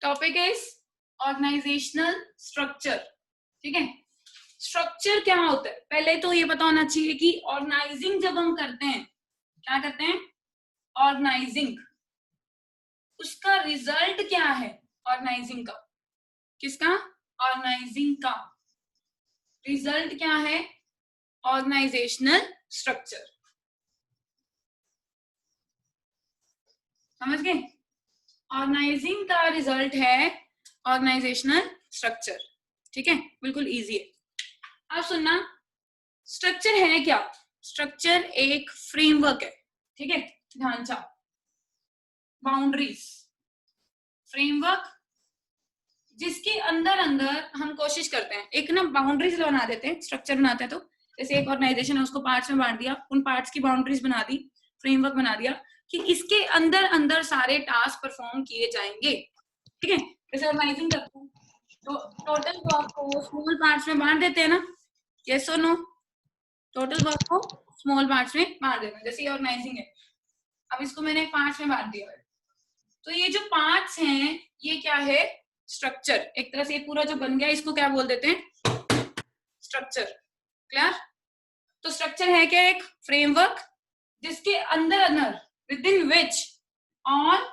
Topic is organisational structure. ठीक है, structure क्या होता है पहले तो ये पता होना चाहिए कि ऑर्गेनाइजिंग जब हम करते हैं, क्या करते हैं, ऑर्गेनाइजिंग, उसका रिजल्ट क्या है, ऑर्गेनाइजिंग का, किसका, ऑर्गेनाइजिंग का रिजल्ट क्या है, ऑर्गेनाइजेशनल स्ट्रक्चर। समझ गए, ऑर्गेनाइजिंग का रिजल्ट है ऑर्गेनाइजेशनल स्ट्रक्चर। ठीक है, बिल्कुल इजी है। अब सुनना, स्ट्रक्चर है क्या, स्ट्रक्चर एक फ्रेमवर्क है। ठीक है, ढांचा, बाउंड्रीज, फ्रेमवर्क, जिसके अंदर अंदर हम कोशिश करते हैं, एक ना बाउंड्रीज बना देते हैं, स्ट्रक्चर बनाते हैं। तो जैसे एक ऑर्गेनाइजेशन है, उसको पार्ट्स में बांट दिया, उन पार्ट्स की बाउंड्रीज बना दी, फ्रेमवर्क बना दिया कि इसके अंदर अंदर सारे टास्क परफॉर्म किए जाएंगे। ठीक है, जैसे ऑर्गेनाइजिंग करते हैं तो टोटल वर्क को स्मॉल पार्ट्स में बांट देते हैं ना, यस और नो, टोटल वर्क को स्मॉल पार्ट्स में बांट देते हैं। जैसे ये ऑर्गेनाइजिंग है, अब इसको मैंने पार्ट्स में बांट दिया है, तो ये जो पार्ट्स हैं ये क्या है, स्ट्रक्चर। एक तरह से ये पूरा जो बन गया इसको क्या बोल देते हैं, स्ट्रक्चर। क्लियर, तो स्ट्रक्चर है क्या, एक फ्रेमवर्क जिसके अंदर अंदर within which all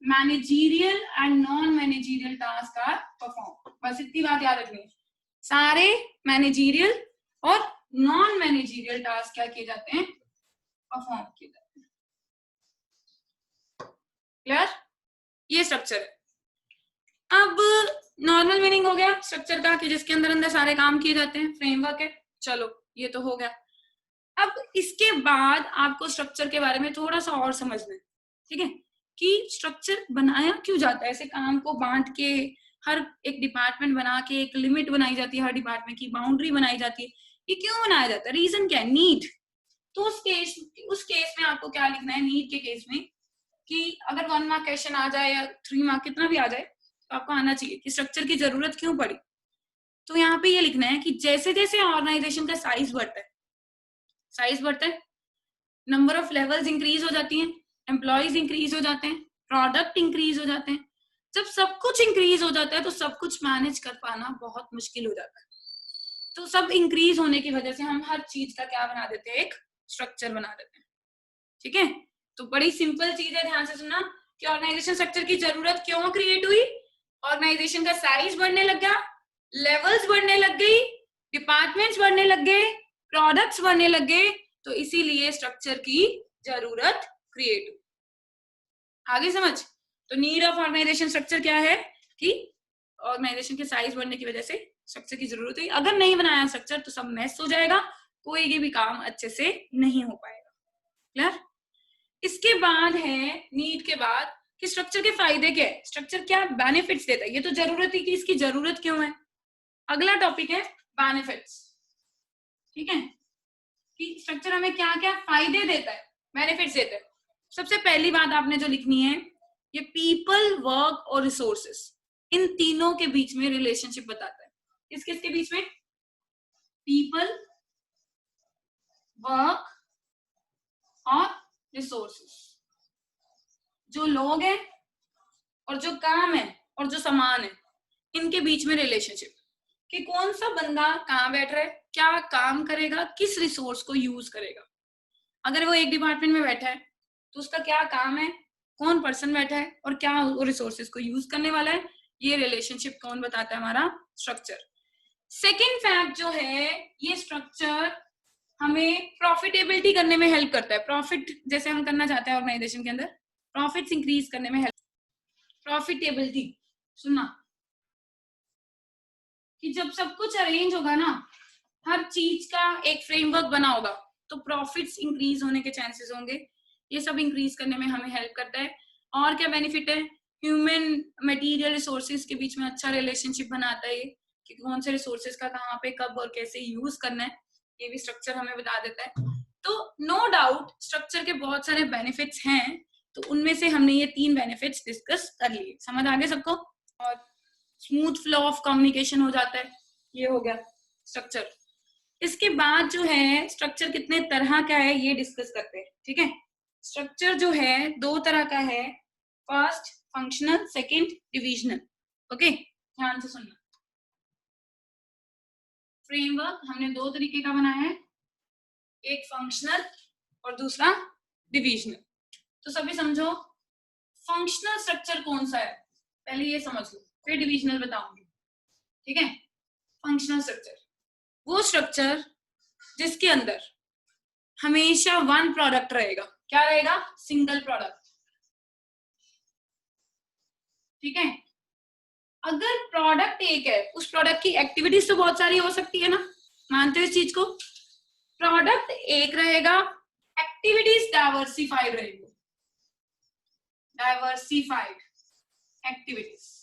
managerial and non managerial task are perform. बस इतनी बात याद रखनी है, सारे मैनेजरियल और नॉन मैनेजरियल टास्क क्या किए जाते हैं, परफॉर्म किए जाते हैं। क्लियर, ये स्ट्रक्चर है। अब नॉर्मल मीनिंग हो गया स्ट्रक्चर का कि जिसके अंदर अंदर सारे काम किए जाते हैं, फ्रेमवर्क है। चलो ये तो हो गया। अब इसके बाद आपको स्ट्रक्चर के बारे में थोड़ा सा और समझना है। ठीक है, कि स्ट्रक्चर बनाया क्यों जाता है, ऐसे काम को बांट के हर एक डिपार्टमेंट बना के एक लिमिट बनाई जाती है, हर डिपार्टमेंट की बाउंड्री बनाई जाती है, ये क्यों बनाया जाता है, रीजन क्या है, नीड। तो उस केस में आपको क्या लिखना है, नीड के केस में, कि अगर 1 मार्क क्वेश्चन आ जाए या 3 मार्क कितना भी आ जाए तो आपको आना चाहिए कि स्ट्रक्चर की जरूरत क्यों पड़ी। तो यहाँ पे ये लिखना है कि जैसे जैसे ऑर्गेनाइजेशन का साइज बढ़ता है, नंबर ऑफ लेवल्स इंक्रीज हो जाती हैं, एम्प्लॉयज इंक्रीज हो जाते हैं, प्रोडक्ट इंक्रीज हो जाते हैं। जब सब कुछ इंक्रीज हो जाता है तो सब कुछ मैनेज कर पाना बहुत मुश्किल हो जाता है। तो सब इंक्रीज होने की वजह से हम हर चीज का क्या बना देते हैं, एक स्ट्रक्चर बना देते हैं। ठीक है, तो बड़ी सिंपल चीज है, ध्यान से सुनना कि ऑर्गेनाइजेशन स्ट्रक्चर की जरूरत क्यों क्रिएट हुई, ऑर्गेनाइजेशन का साइज बढ़ने लग गया, लेवल्स बढ़ने लग गई, डिपार्टमेंट्स बढ़ने लग गए, प्रोडक्ट्स बढ़ने लग गए, तो इसीलिए स्ट्रक्चर की जरूरत क्रिएट हुई। आगे समझ, तो नीड ऑफ ऑर्गेनाइजेशन स्ट्रक्चर क्या है कि ऑर्गेनाइजेशन के साइज बढ़ने की वजह से स्ट्रक्चर की जरूरत हुई। अगर नहीं बनाया स्ट्रक्चर तो सब मैस हो जाएगा, कोई भी काम अच्छे से नहीं हो पाएगा। क्लियर, इसके बाद है नीड के बाद कि स्ट्रक्चर के फायदे क्या है, स्ट्रक्चर क्या बेनिफिट्स देता है। ये तो जरूरत ही कि इसकी जरूरत क्यों है। अगला टॉपिक है बेनिफिट्स। ठीक है, कि स्ट्रक्चर हमें क्या क्या फायदे देता है, बेनिफिट्स देता है। सबसे पहली बात आपने जो लिखनी है, ये पीपल, वर्क और रिसोर्सेस, इन तीनों के बीच में रिलेशनशिप बताता है। किस किस के बीच में, पीपल, वर्क और रिसोर्सेस, जो लोग हैं और जो काम है और जो सामान है, इनके बीच में रिलेशनशिप, कि कौन सा बंदा कहाँ बैठ रहा है, क्या काम करेगा, किस रिसोर्स को यूज करेगा। अगर वो एक डिपार्टमेंट में बैठा है तो उसका क्या काम है, कौन पर्सन बैठा है और क्या वो रिसोर्सेज को यूज करने वाला है, ये रिलेशनशिप कौन बताता है, हमारा स्ट्रक्चर। सेकेंड फैक्ट जो है, ये स्ट्रक्चर हमें प्रॉफिटेबिलिटी करने में हेल्प करता है। प्रॉफिट जैसे हम करना चाहते हैं ऑर्गेनाइजेशन के अंदर, प्रॉफिट्स इंक्रीज करने में हेल्प, प्रॉफिटेबिलिटी। सुनना कि जब सब कुछ अरेंज होगा ना, हर चीज का एक फ्रेमवर्क बना होगा, तो प्रॉफिट्स इंक्रीज होने के चांसेस होंगे। ये सब इंक्रीज करने में हमें हेल्प करता है। और क्या बेनिफिट है, ह्यूमन मटेरियल रिसोर्सेज के बीच में अच्छा रिलेशनशिप बनाता है कि कौन से रिसोर्सेज का कहाँ पे कब और कैसे यूज करना है, ये भी स्ट्रक्चर हमें बता देता है। तो नो डाउट स्ट्रक्चर के बहुत सारे बेनिफिट्स हैं, तो उनमें से हमने ये 3 बेनिफिट्स डिस्कस कर लिए। समझ आ गया सबको, और स्मूथ फ्लो ऑफ कम्युनिकेशन हो जाता है, ये हो गया स्ट्रक्चर। इसके बाद जो है स्ट्रक्चर कितने तरह का है ये डिस्कस करते हैं। ठीक है, स्ट्रक्चर जो है 2 तरह का है, first functional, second divisional. Okay, ध्यान से सुनना। फ्रेमवर्क हमने दो तरीके का बनाया है, एक फंक्शनल और दूसरा डिविजनल। तो सभी समझो फंक्शनल स्ट्रक्चर कौन सा है, पहले ये समझ लो, फिर डिविजनल बताऊंगी। ठीक है, फंक्शनल स्ट्रक्चर वो स्ट्रक्चर जिसके अंदर हमेशा वन प्रोडक्ट रहेगा। क्या रहेगा? Single product. ठीक है, अगर प्रोडक्ट एक है, उस प्रोडक्ट की एक्टिविटीज तो बहुत सारी हो सकती है ना, मानते हो इस चीज को? प्रोडक्ट एक रहेगा, एक्टिविटीज डाइवर्सिफाइड रहेगी, डाइवर्सिफाइड एक्टिविटीज।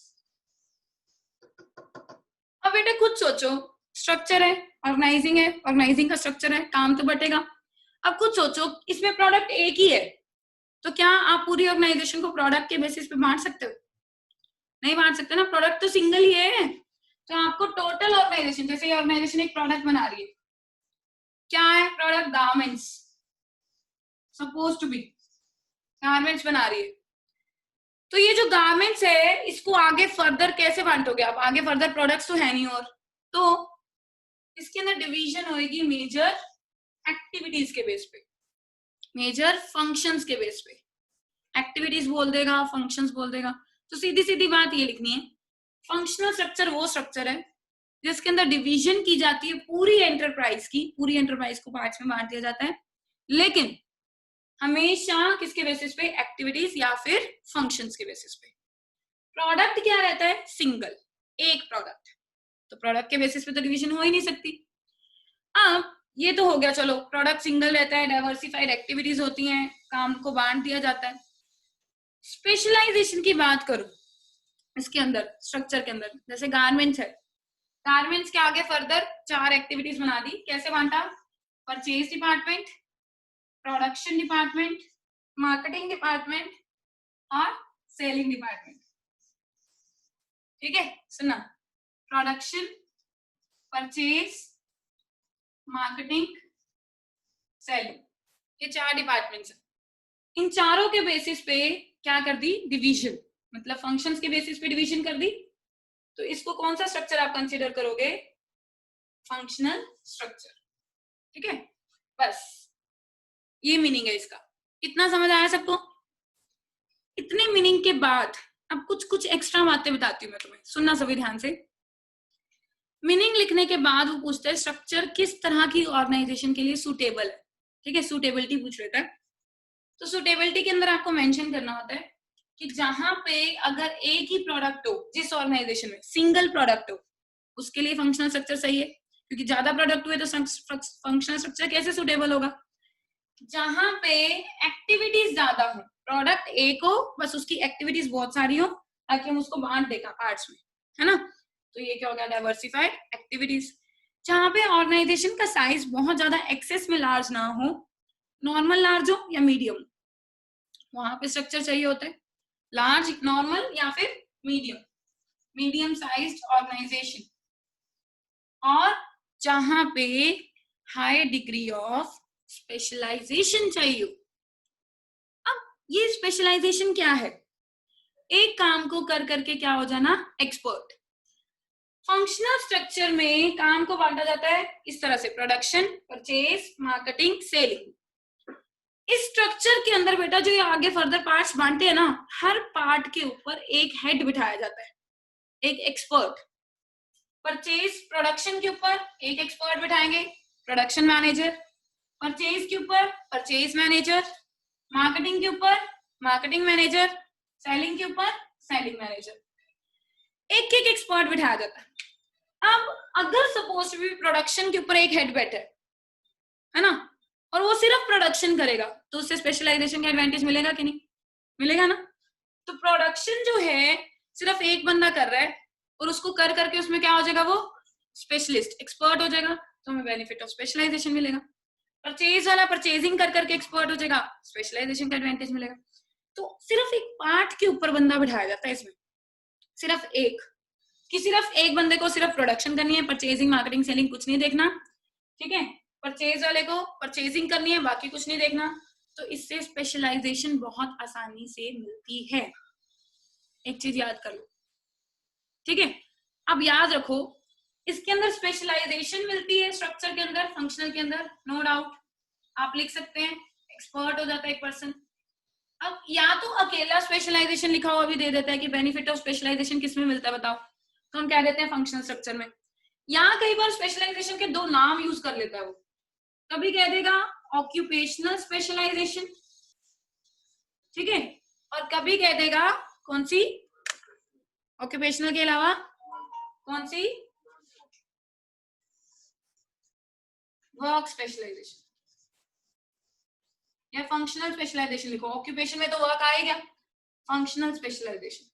अब बेटा खुद सोचो, स्ट्रक्चर है, ऑर्गेनाइजिंग है, ऑर्गेनाइजिंग का स्ट्रक्चर है, काम तो बटेगा। अब खुद सोचो, इसमें प्रोडक्ट एक ही है, तो क्या आप पूरी ऑर्गेनाइजेशन को प्रोडक्ट के बेसिस पे बांट सकते हो? नहीं बांट सकते ना, प्रोडक्ट तो सिंगल ही है। तो आपको टोटल ऑर्गेनाइजेशन, जैसे ये ऑर्गेनाइजेशन एक प्रोडक्ट बना रही है, क्या है product? Garments, suppose to be garments बना रही है। तो ये जो गारमेंट्स है, इसको आगे फर्दर कैसे बांटोगे आप? आगे फर्दर प्रोडक्ट्स तो है नहीं, और तो इसके अंदर डिवीजन होगी मेजर एक्टिविटीज के बेस पे, मेजर फंक्शंस के बेस पे। एक्टिविटीज बोल देगा, फंक्शंस बोल देगा। तो सीधी सीधी बात ये लिखनी है, फंक्शनल स्ट्रक्चर वो स्ट्रक्चर है जिसके अंदर डिवीजन की जाती है पूरी एंटरप्राइज की, पूरी एंटरप्राइज को पार्ट्स में बांट दिया जाता है, लेकिन हमेशा किसके बेसिस पे? एक्टिविटीज या फिर फंक्शंस के बेसिस पे। प्रोडक्ट क्या रहता है? सिंगल, एक प्रोडक्ट। तो प्रोडक्ट के बेसिस पे तो डिवीजन हो ही नहीं सकती। अब ये तो हो गया, चलो प्रोडक्ट सिंगल रहता है, डाइवर्सिफाइड एक्टिविटीज होती हैं, काम को बांट दिया जाता है। स्पेशलाइजेशन की बात करूं इसके अंदर, स्ट्रक्चर के अंदर, जैसे गारमेंट्स है, गारमेंट्स के आगे फर्दर 4 एक्टिविटीज बना दी। कैसे बांटा? Purchase department, production department, marketing department और सेलिंग डिपार्टमेंट। ठीक है, सुना, प्रोडक्शन, परचेज, मार्केटिंग, सेलिंग, ये 4 डिपार्टमेंट्स हैं। इन चारों के बेसिस पे क्या कर दी? डिवीजन, मतलब फंक्शंस के बेसिस पे डिवीजन कर दी। तो इसको कौन सा स्ट्रक्चर आप कंसीडर करोगे? Functional structure. ठीक है, बस ये मीनिंग है इसका। इतना समझ आया सबको? इतने मीनिंग के बाद अब कुछ कुछ एक्स्ट्रा बातें बताती हूँ मैं तुम्हें, सुनना सभी ध्यान से। मीनिंग लिखने के बाद वो पूछते हैं स्ट्रक्चर किस तरह की ऑर्गेनाइजेशन के लिए सूटेबल है। ठीक है, सूटेबिलिटी पूछ लेता है। तो सूटेबिलिटी के अंदर आपको मेंशन करना होता है कि जहां पे अगर एक ही प्रोडक्ट हो, जिस ऑर्गेनाइजेशन में सिंगल प्रोडक्ट हो, उसके लिए फंक्शनल स्ट्रक्चर सही है, क्योंकि ज्यादा प्रोडक्ट हुए तो फंक्शनल स्ट्रक्चर कैसे सूटेबल होगा? जहां पे एक्टिविटीज ज्यादा हो, प्रोडक्ट एक हो, बस उसकी एक्टिविटीज बहुत सारी हो, ताकि हम उसको बांट देगा पार्ट्स में, है ना? तो ये क्या हो गया? Diversified activities. जहां पे ऑर्गेनाइजेशन का साइज बहुत ज्यादा एक्सेस में लार्ज ना हो, नॉर्मल लार्ज हो या मीडियम, वहां पे स्ट्रक्चर चाहिए होता है लार्ज, नॉर्मल या फिर मीडियम, मीडियम साइज्ड ऑर्गेनाइजेशन। और जहां पे हाई डिग्री ऑफ स्पेशलाइजेशन चाहिए। अब ये स्पेशलाइजेशन क्या है? एक काम को कर करके क्या हो जाना? एक्सपर्ट। फंक्शनल स्ट्रक्चर में काम को बांटा जाता है इस तरह से, प्रोडक्शन, परचेज, मार्केटिंग, सेलिंग। इस स्ट्रक्चर के अंदर बेटा जो ये आगे फर्दर पार्ट्स बांटते हैं ना, हर पार्ट के ऊपर एक हेड बिठाया जाता है, एक एक्सपर्ट। परचेज, प्रोडक्शन के ऊपर एक एक्सपर्ट बिठाएंगे, प्रोडक्शन मैनेजर। परचेज के ऊपर परचेज मैनेजर, मार्केटिंग के ऊपर मार्केटिंग मैनेजर, सेलिंग के ऊपर सेलिंग मैनेजर। एक एक एक्सपर्ट बिठाया जाता है। अब अगर सपोज भी प्रोडक्शन के ऊपर एक हेड बैठे है ना, और वो सिर्फ प्रोडक्शन करेगा, तो उससे स्पेशलाइजेशन का एडवांटेज मिलेगा कि नहीं? मिलेगा ना। तो प्रोडक्शन जो है सिर्फ एक बंदा कर रहा है, और उसको कर करके उसमें क्या हो जाएगा? वो स्पेशलिस्ट, एक्सपर्ट हो जाएगा, तो हमें बेनिफिट ऑफ स्पेशलाइजेशन मिलेगा। परचेज वाला परचेजिंग कर करके एक्सपर्ट हो जाएगा, स्पेशलाइजेशन का एडवांटेज मिलेगा। तो सिर्फ एक पार्ट के ऊपर बंदा बिठाया जाता है इसमें, सिर्फ एक, कि सिर्फ एक बंदे को सिर्फ प्रोडक्शन करनी है, परचेजिंग, मार्केटिंग, सेलिंग कुछ नहीं देखना। ठीक है, परचेज वाले को परचेजिंग करनी है, बाकी कुछ नहीं देखना। तो इससे स्पेशलाइजेशन बहुत आसानी से मिलती है। एक चीज याद कर लो, ठीक है। अब याद रखो इसके अंदर स्पेशलाइजेशन मिलती है स्ट्रक्चर के अंदर, फंक्शनल के अंदर, नो डाउट आप लिख सकते हैं, एक्सपर्ट हो जाता है एक पर्सन। अब या तो अकेला स्पेशलाइजेशन लिखा हुआ भी दे देता है कि बेनिफिट ऑफ स्पेशलाइजेशन किसमें मिलता है बताओ, तो हम कह देते हैं फंक्शनल स्ट्रक्चर में। यहाँ कई बार स्पेशलाइजेशन के दो नाम यूज कर लेता है वो, कभी कह देगा ऑक्यूपेशनल स्पेशलाइजेशन, ठीक है, और कभी कह देगा कौन सी, ऑक्यूपेशनल के अलावा कौन सी, वर्क स्पेशलाइजेशन या फंक्शनल स्पेशलाइजेशन लिखो। ऑक्यूपेशन में तो वर्क आएगा, फंक्शनल स्पेशलाइजेशन।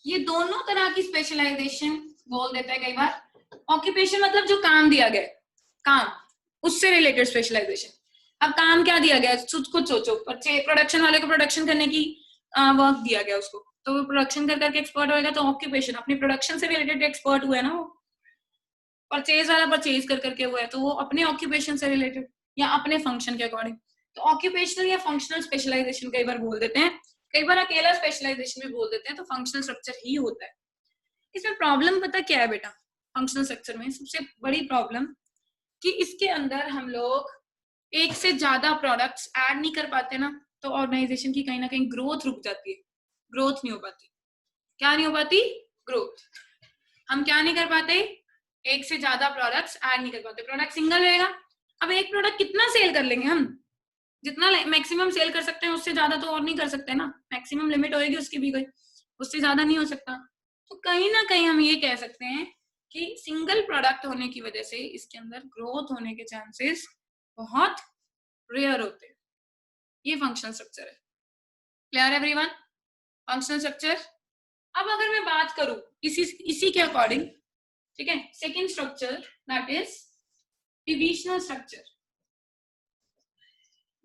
ये दोनों तरह की स्पेशलाइजेशन बोल देता है कई बार। ऑक्यूपेशन मतलब जो काम दिया गया, काम, उससे रिलेटेड स्पेशलाइजेशन। अब काम क्या दिया गया, खुद सोचो, प्रोडक्शन वाले को प्रोडक्शन करने की वर्क दिया गया उसको, तो वो प्रोडक्शन कर करके एक्सपर्ट होएगा, तो ऑक्यूपेशन अपनी प्रोडक्शन से रिलेटेड एक्सपर्ट हुआ है ना वो। परचेज वाला परचेज कर करके हुआ है, तो वो अपने ऑक्यूपेशन से रिलेटेड या अपने फंक्शन के अकॉर्डिंग। तो ऑक्यूपेशनल या फंक्शनल स्पेशलाइजेशन कई बार बोल देते हैं, कई बार अकेला स्पेशलाइजेशन भी बोल देते हैं, तो फंक्शनल स्ट्रक्चर ही होता है। इसमें प्रॉब्लम पता क्या है बेटा, फंक्शनल स्ट्रक्चर में सबसे बड़ी प्रॉब्लम कि इसके अंदर हम लोग एक से ज्यादा प्रोडक्ट्स ऐड नहीं कर पाते ना, तो ऑर्गेनाइजेशन की कहीं ना कहीं ग्रोथ रुक जाती है, ग्रोथ नहीं हो पाती। क्या नहीं हो पाती, ग्रोथ। हम क्या नहीं कर पाते, एक से ज्यादा प्रोडक्ट्स ऐड नहीं कर पाते, प्रोडक्ट सिंगल रहेगा। अब एक प्रोडक्ट कितना सेल कर लेंगे हम, जितना मैक्सिमम सेल कर सकते हैं उससे ज्यादा तो और नहीं कर सकते ना, मैक्सिमम लिमिट होएगी उसकी भी कोई, उससे ज्यादा नहीं हो सकता। तो कहीं ना कहीं हम ये कह सकते हैं कि सिंगल प्रोडक्ट होने की वजह से इसके अंदर ग्रोथ होने के चांसेस बहुत रेयर होते हैं। ये फंक्शनल स्ट्रक्चर है। Clear everyone, functional structure. अब अगर मैं बात करूं इसी के अकॉर्डिंग, ठीक है, second structure that is divisional structure.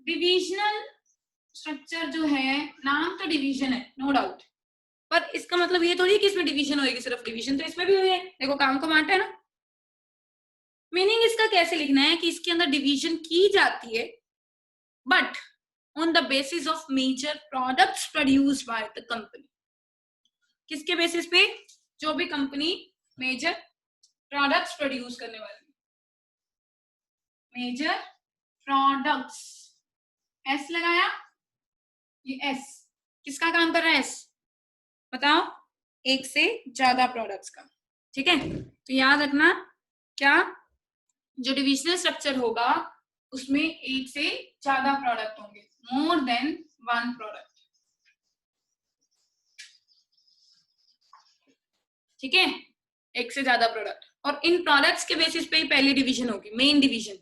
Divisional structure जो है, नाम तो डिवीजन है नो डाउट, पर इसका मतलब ये थोड़ी है कि इसमें डिवीजन होएगी सिर्फ, डिवीजन तो इसमें भी हुई है, देखो काम को बांटा है ना। मीनिंग इसका कैसे लिखना है कि इसके अंदर डिवीजन की जाती है, but on the basis of major products produced by the company. किसके बेसिस पे, जो भी कंपनी मेजर प्रोडक्ट्स प्रोड्यूस करने वाली, मेजर प्रोडक्ट्स, एस लगाया, ये एस किसका काम कर रहा है, एस बताओ, एक से ज्यादा प्रोडक्ट्स का, ठीक है। तो याद रखना क्या, जो डिविजनल स्ट्रक्चर होगा उसमें एक से ज्यादा प्रोडक्ट होंगे, मोर देन वन प्रोडक्ट, ठीक है, एक से ज्यादा प्रोडक्ट। और इन प्रोडक्ट्स के बेसिस पे ही पहली डिवीजन होगी, मेन डिवीजन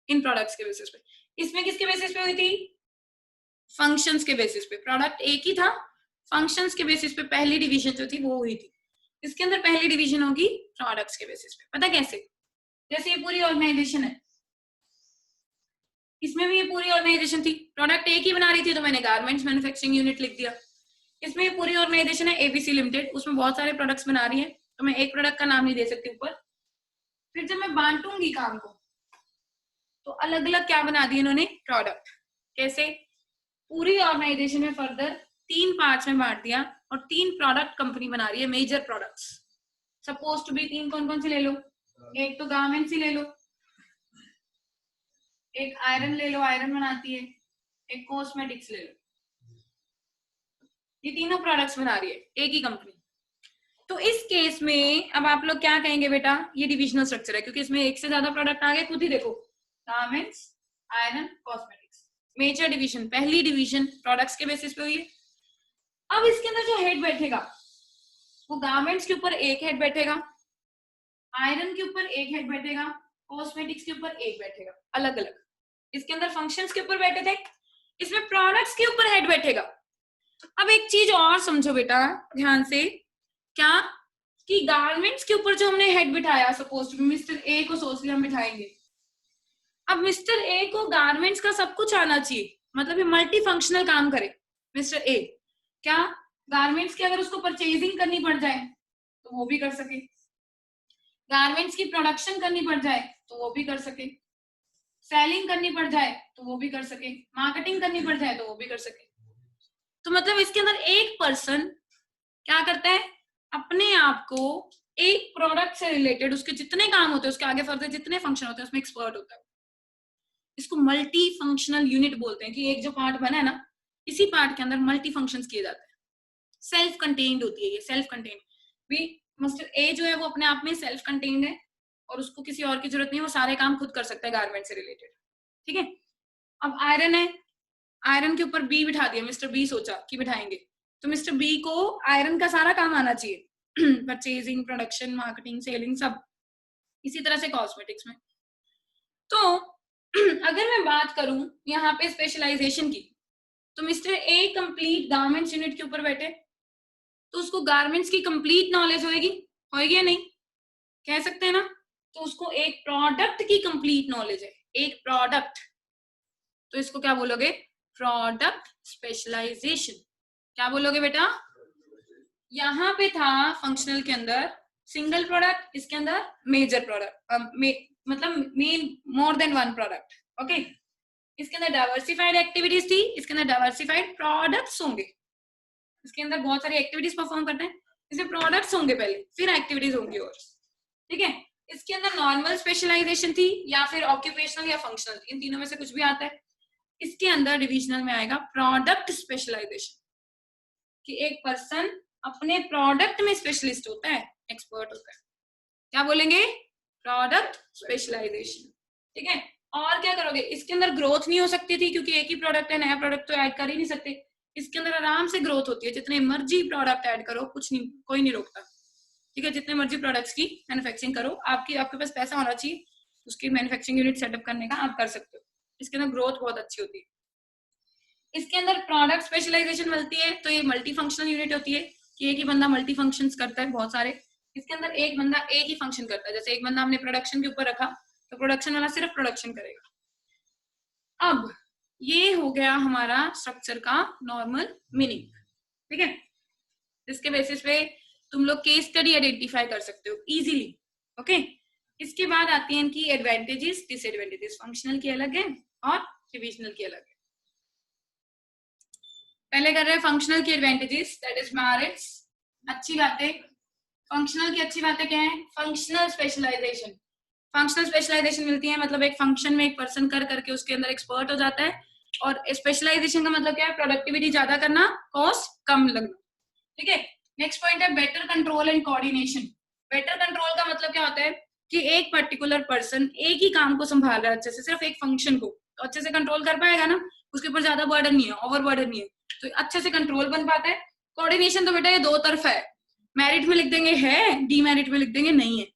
इन प्रोडक्ट्स के बेसिस पे। इसमें किसके बेसिस पे हुई थी, फंक्शंस के बेसिस पे, प्रोडक्ट एक ही था, फंक्शंस के बेसिस पे पहली डिवीजन जो थी वो हुई थी। इसके अंदर पहली डिवीजन होगी प्रोडक्ट्स के बेसिस पे। पता कैसे, जैसे ये पूरी ऑर्गेनाइजेशन है, इसमें भी ये पूरी ऑर्गेनाइजेशन थी, प्रोडक्ट एक ही बना रही थी तो मैंने गारमेंट्स मैन्युफैक्चरिंग यूनिट लिख दिया। इसमें ये पूरी ऑर्गेनाइजेशन है एबीसी लिमिटेड, उसमें बहुत सारे प्रोडक्ट्स बना रही है, तो मैं एक प्रोडक्ट का नाम नहीं दे सकती ऊपर। फिर जब मैं बांटूंगी काम को, तो अलग अलग क्या बना दिए इन्होंने, प्रोडक्ट। कैसे, पूरी ऑर्गेनाइजेशन में फर्दर 3 पार्ट्स में बांट दिया, और 3 प्रोडक्ट कंपनी बना रही है, major products. Suppose to be 3 कौन कौन से ले लो, एक तो गारमेंट्स ही ले लो, एक आयरन ले लो, आयरन बनाती है, एक कॉस्मेटिक्स ले लो, ये तीनों प्रोडक्ट्स बना रही है एक ही कंपनी। तो इस केस में अब आप लोग क्या कहेंगे बेटा, ये डिविजनल स्ट्रक्चर है, क्योंकि इसमें एक से ज्यादा प्रोडक्ट आ गए, खुद ही देखो, garments, iron, cosmetics, major division, पहली डिवीजन प्रोडक्ट्स के बेसिस पे हुई है। अब इसके अंदर जो हेड बैठेगा वो गारमेंट्स के ऊपर एक हेड बैठेगा, आयरन के ऊपर एक हेड बैठेगा, कॉस्मेटिक्स के ऊपर एक बैठेगा, अलग अलग। इसके अंदर फंक्शंस के ऊपर बैठे थे, इसमें प्रोडक्ट्स के ऊपर हेड बैठेगा। अब एक चीज और समझो बेटा ध्यान से, क्या कि गारमेंट्स के ऊपर जो हमने हेड बिठाया, सपोज मिस्टर ए को सोच लिया हम बिठाएंगे। अब मिस्टर ए को गारमेंट्स का सब कुछ आना चाहिए, मतलब ये मल्टी फंक्शनल काम करे मिस्टर ए। क्या गारमेंट्स की अगर उसको परचेजिंग करनी पड़ जाए तो वो भी कर सके, गारमेंट्स की प्रोडक्शन करनी पड़ जाए तो वो भी कर सके, सेलिंग करनी पड़ जाए तो वो भी कर सके, मार्केटिंग करनी पड़ जाए तो वो भी कर सके। तो मतलब इसके अंदर एक पर्सन क्या करता है, अपने आप को एक प्रोडक्ट से रिलेटेड उसके जितने काम होते हैं, उसके आगे फर्दर जितने फंक्शन होते हैं उसमें एक्सपर्ट होता है। इसको मल्टी फंक्शनल यूनिट बोलते हैं कि एक जो पार्ट बना है ना, इसी पार्ट के अंदर मल्टी फंक्शंस किए जाते हैं। सेल्फ कंटेन्ड होती है ये, सेल्फ कंटेन्ड भी, मतलब ए जो है वो अपने आप में सेल्फ कंटेन्ड है और उसको किसी और की जरूरत नहीं है, वो सारे काम खुद कर सकता है गारमेंट से रिलेटेड। ठीक है, अब आयरन है, आयरन के ऊपर बी बिठा दिया, मिस्टर बी सोचा कि बिठाएंगे, तो मिस्टर बी को आयरन का सारा काम आना चाहिए, परचेजिंग, प्रोडक्शन, मार्केटिंग, सेलिंग, सब। इसी तरह से कॉस्मेटिक्स में। तो अगर मैं बात करूं यहाँ पे स्पेशलाइजेशन की, तो mister A complete garments unit के ऊपर बैठे, तो उसको गारमेंट्स की कंप्लीट नॉलेज होगी, होगी या नहीं, कह सकते हैं ना। तो उसको एक प्रोडक्ट की कंप्लीट नॉलेज है, एक प्रोडक्ट, तो इसको क्या बोलोगे, प्रोडक्ट स्पेशलाइजेशन। क्या बोलोगे बेटा, यहाँ पे था फंक्शनल के अंदर सिंगल प्रोडक्ट, इसके अंदर मेजर प्रोडक्ट, मतलब main more than one product. Okay, इसके अंदर डाइवर्सिफाइड एक्टिविटीज थी, इसके अंदर डाइवर्सिफाइड प्रोडक्ट्स होंगे, इसके अंदर बहुत सारी एक्टिविटीज परफॉर्म करते हैं, इसमें प्रोडक्ट्स होंगे पहले, फिर एक्टिविटीज होंगी और। ठीक है, इसके अंदर नॉर्मल स्पेशलाइजेशन थी या फिर ऑक्यूपेशनल या फंक्शनल, इन तीनों में से कुछ भी आता है। इसके अंदर डिविजनल में आएगा प्रोडक्ट स्पेशलाइजेशन, कि एक पर्सन अपने प्रोडक्ट में स्पेशलिस्ट होता है, एक्सपर्ट होता है। क्या बोलेंगे, प्रोडक्ट स्पेशलाइजेशन। ठीक है, और क्या करोगे, इसके अंदर ग्रोथ नहीं हो सकती थी क्योंकि एक ही प्रोडक्ट है, नया प्रोडक्ट तो ऐड कर ही नहीं सकते। इसके अंदर आराम से ग्रोथ होती है, जितने मर्जी प्रोडक्ट ऐड करो, कुछ नहीं, कोई नहीं रोकता। ठीक है, जितने मर्जी प्रोडक्ट्स की मैन्युफैक्चरिंग करो, आपके पास पैसा होना चाहिए उसकी मैन्युफैक्चरिंग यूनिट सेटअप करने का, आप कर सकते हो। इसके अंदर ग्रोथ बहुत अच्छी होती है। इसके अंदर प्रोडक्ट स्पेशलाइजेशन मिलती है, तो ये मल्टी फंक्शनल यूनिट होती है कि एक ही बंदा मल्टी फंक्शंस करता है बहुत सारे। इसके अंदर एक बंदा एक ही फंक्शन करता है, जैसे एक बंदा हमने प्रोडक्शन के ऊपर रखा तो प्रोडक्शन वाला सिर्फ प्रोडक्शन करेगा। अब ये हो गया हमारा स्ट्रक्चर का नॉर्मल मीनिंग। ठीक है, जिसके बेसिस पे तुम लोग केस स्टडी आइडेंटिफाई कर सकते हो इजीली। ओके, इसके बाद आती है इनकी एडवांटेजेस, डिसएडवांटेजेस। फंक्शनल की अलग है और डिविजनल की अलग है। पहले कर रहे हैं फंक्शनल की एडवांटेजेस, दैट इज मेरिट्स, अच्छी बातें। फंक्शनल की अच्छी बातें क्या है, फंक्शनल स्पेशलाइजेशन। फंक्शनल स्पेशलाइजेशन मिलती है, मतलब एक फंक्शन में एक पर्सन कर करके उसके अंदर एक्सपर्ट हो जाता है। और स्पेशलाइजेशन का मतलब क्या है, प्रोडक्टिविटी ज्यादा करना, कॉस्ट कम लगना। ठीक है, नेक्स्ट पॉइंट है better control and coordination. Better control का मतलब क्या होता है कि एक पर्टिकुलर पर्सन एक ही काम को संभाल रहा है अच्छे से, सिर्फ एक फंक्शन को, तो अच्छे से कंट्रोल कर पाएगा ना, उसके ऊपर ज्यादा बर्डन नहीं है, ओवर बर्डन नहीं है, तो अच्छे से कंट्रोल बन पाता है। कोऑर्डिनेशन तो बेटा ये दो तरफा है, मेरिट में लिख देंगे है, डीमेरिट में लिख देंगे नहीं है।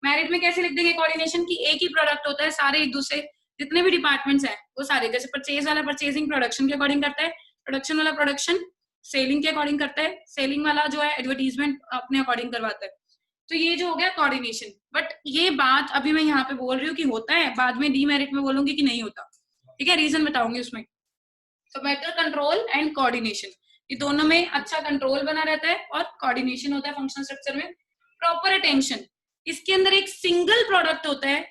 मेरिट में कैसे लिख देंगे कोऑर्डिनेशन, की एक ही प्रोडक्ट होता है, सारे एक दूसरे जितने भी डिपार्टमेंट्स हैं वो सारे, जैसे परचेज वाला परचेजिंग प्रोडक्शन के अकॉर्डिंग करता है, प्रोडक्शन वाला प्रोडक्शन सेलिंग के अकॉर्डिंग करता है, सेलिंग वाला जो है एडवर्टीजमेंट अपने अकॉर्डिंग करवाता है। तो ये जो हो गया कोऑर्डिनेशन। बट ये बात अभी मैं यहाँ पे बोल रही हूँ कि होता है, बाद में डीमेरिट में बोलूंगी कि नहीं होता। ठीक है, रीजन बताऊंगी उसमें। तो बेटर कंट्रोल एंड कोऑर्डिनेशन, ये दोनों में अच्छा कंट्रोल बना रहता है और कोऑर्डिनेशन होता है फंक्शनल स्ट्रक्चर में। प्रॉपर अटेंशन, इसके अंदर एक सिंगल प्रोडक्ट होता है,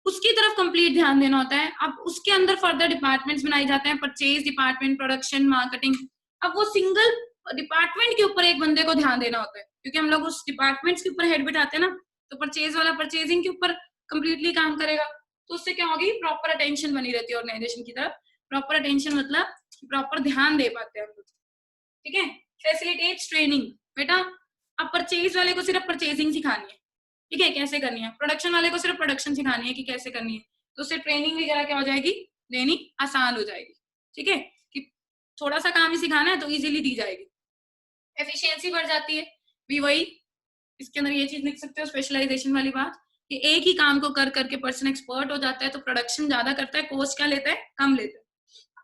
उसकी तरफ कंप्लीट ध्यान देना होता है। अब उसके अंदर फर्दर डिपार्टमेंट्स बनाए जाते हैं, परचेज डिपार्टमेंट, प्रोडक्शन, मार्केटिंग। अब वो सिंगल डिपार्टमेंट के ऊपर एक बंदे को ध्यान देना होता है, क्योंकि हम लोग उस डिपार्टमेंट्स के ऊपर हेड बिठाते हैं ना, तो परचेज वाला परचेजिंग के ऊपर कंप्लीटली काम करेगा। तो उससे क्या होगी, प्रॉपर अटेंशन बनी रहती है ऑर्गेनाइजेशन की तरफ। प्रॉपर अटेंशन मतलब प्रॉपर ध्यान दे पाते हैं हम लोग। ठीक है, फैसिलिटेट्स ट्रेनिंग। बेटा अब परचेज वाले को सिर्फ परचेजिंग सिखानी है, ठीक है, कैसे करनी है, प्रोडक्शन वाले को सिर्फ प्रोडक्शन सिखानी है कि कैसे करनी है, तो उससे ट्रेनिंग वगैरह क्या हो जाएगी, देनी आसान हो जाएगी। ठीक है, कि थोड़ा सा काम ही सिखाना है तो इजीली दी जाएगी। एफिशिएंसी बढ़ जाती है, भी वही इसके अंदर ये चीज लिख सकते हो, स्पेशलाइजेशन वाली बात, कि एक ही काम को कर करके पर्सन एक्सपर्ट हो जाता है, तो प्रोडक्शन ज्यादा करता है, कॉस्ट क्या लेता है, कम लेता है।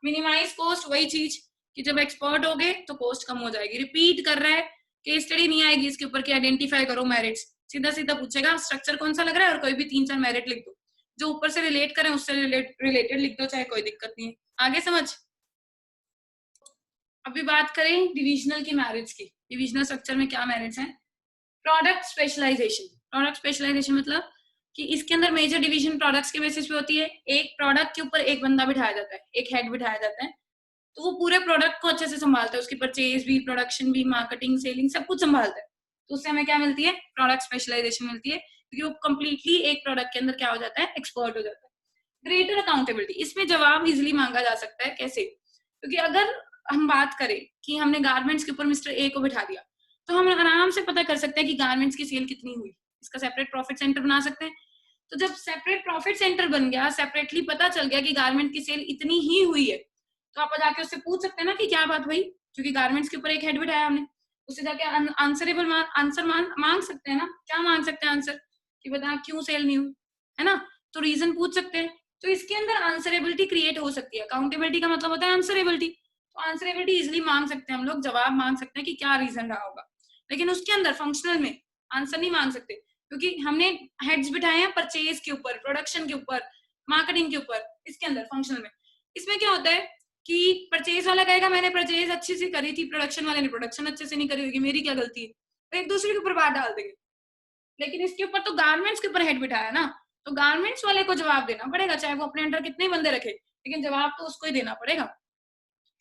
मिनिमाइज कॉस्ट, वही चीज कि जब एक्सपर्ट हो गए तो कॉस्ट कम हो जाएगी। रिपीट कर रहा है, केस स्टडी नहीं आएगी इसके ऊपर कि आइडेंटिफाई करो मेरिट्स, सीधा सीधा पूछेगा स्ट्रक्चर कौन सा लग रहा है और कोई भी 3-4 मेरिट लिख दो, जो ऊपर से रिलेट करें उससे रिलेटेड लिख दो, चाहे कोई दिक्कत नहीं है। आगे समझ। अभी बात करें डिविजनल की मेरिट्स की। डिविजनल स्ट्रक्चर में क्या मेरिट्स हैं, प्रोडक्ट स्पेशलाइजेशन। प्रोडक्ट स्पेशलाइजेशन मतलब कि इसके अंदर मेजर डिवीजन प्रोडक्ट्स के बेसिस पे होती है। एक प्रोडक्ट के ऊपर एक बंदा बिठाया जाता है, एक हेड बिठाया जाता है, तो वो पूरे प्रोडक्ट को अच्छे से संभालता है, उसकी परचेज भी, प्रोडक्शन भी, मार्केटिंग, सेलिंग, सब कुछ संभालता है। तो उससे हमें क्या मिलती है? प्रोडक्ट स्पेशलाइजेशन मिलती है, क्योंकि वो कंप्लीटली एक प्रोडक्ट के अंदर क्या हो जाता है? एक्सपर्ट हो जाता है। ग्रेटर अकाउंटेबिलिटी, इसमें जवाब इजिली मांगा जा सकता है। कैसे? क्योंकि अगर हम बात करें कि हमने गारमेंट्स के ऊपर मिस्टर ए को बिठा दिया, तो हम आराम से पता कर सकते हैं कि गारमेंट्स की सेल कितनी हुई, इसका सेपरेट प्रॉफिट सेंटर बना सकते हैं। तो जब सेपरेट प्रॉफिट सेंटर बन गया, सेपरेटली पता चल गया कि गारमेंट की सेल इतनी ही हुई है, तो आप जाके उससे पूछ सकते हैं ना कि क्या बात भाई, क्योंकि गारमेंट्स के ऊपर एक हेड बिठाया हमने, उससे जाके आंसरेबल आंसर मांग सकते हैं ना। क्या मांग सकते हैं आंसर? कि बता क्यों सेल नहीं हुई, है ना? तो रीजन पूछ सकते हैं। तो इसके अंदर आंसरेबिलिटी क्रिएट हो सकती है। अकाउंटेबिलिटी का मतलब होता है आंसरेबिलिटी। तो आंसरेबिलिटी इजिली मांग सकते हैं हम लोग, जवाब मांग सकते हैं कि क्या रीजन रहा होगा। लेकिन उसके अंदर फंक्शनल में आंसर नहीं मांग सकते, क्योंकि हमने हेड्स बिठाए हैं परचेज के ऊपर, प्रोडक्शन के ऊपर, मार्केटिंग के ऊपर। इसके अंदर फंक्शनल में इसमें क्या होता है कि परचेज वाला कहेगा मैंने परचेज अच्छी से करी थी, प्रोडक्शन वाले ने प्रोडक्शन अच्छे से नहीं करी होगी, मेरी क्या गलती है, तो एक दूसरे के ऊपर बात डाल देंगे। लेकिन इसके ऊपर तो गारमेंट्स के ऊपर हेड बिठाया ना, तो गारमेंट्स वाले को जवाब देना पड़ेगा, चाहे वो अपने अंडर कितने बंदे रखे, लेकिन जवाब तो उसको ही देना पड़ेगा।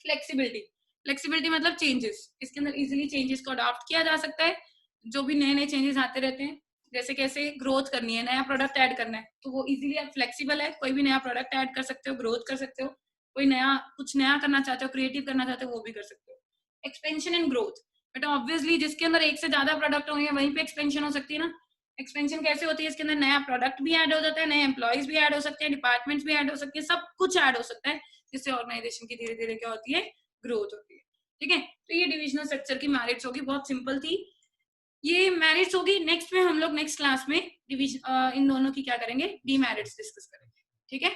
फ्लेक्सिबिलिटी, फ्लेक्सिबिलिटी मतलब चेंजेस, इसके अंदर इजीली चेंजेस को अडॉप्ट किया जा सकता है। जो भी नए नए चेंजेस आते रहते हैं, जैसे कैसे ग्रोथ करनी है, नया प्रोडक्ट ऐड करना है, तो वो इजीली आप फ्लेक्सिबल है, कोई भी नया प्रोडक्ट ऐड कर सकते हो, ग्रोथ कर सकते हो, कोई नया कुछ नया करना चाहते हो, क्रिएटिव करना चाहते हो, वो भी कर सकते हो। Expansion and growth, but obviously जिसके अंदर एक से ज्यादा प्रोडक्ट होंगे वहीं पे एक्सपेंशन हो सकती है ना। एक्सपेंशन कैसे होती है? इसके अंदर नया प्रोडक्ट भी ऐड हो जाता है, नए एम्प्लॉयज भी ऐड हो सकते हैं, डिपार्टमेंट्स भी ऐड हो सकते हैं, सब कुछ ऐड हो सकता है, जिससे ऑर्गेनाइजेशन की धीरे धीरे क्या होती है? ग्रोथ होती है। ठीक है, तो ये डिविजनल स्ट्रक्चर की मैरिट्स होगी, बहुत सिंपल थी ये मैरिट्स होगी। नेक्स्ट में हम लोग नेक्स्ट क्लास में डिविजन इन दोनों की क्या करेंगे? डीमेरिट्स डिस्कस करेंगे। ठीक है।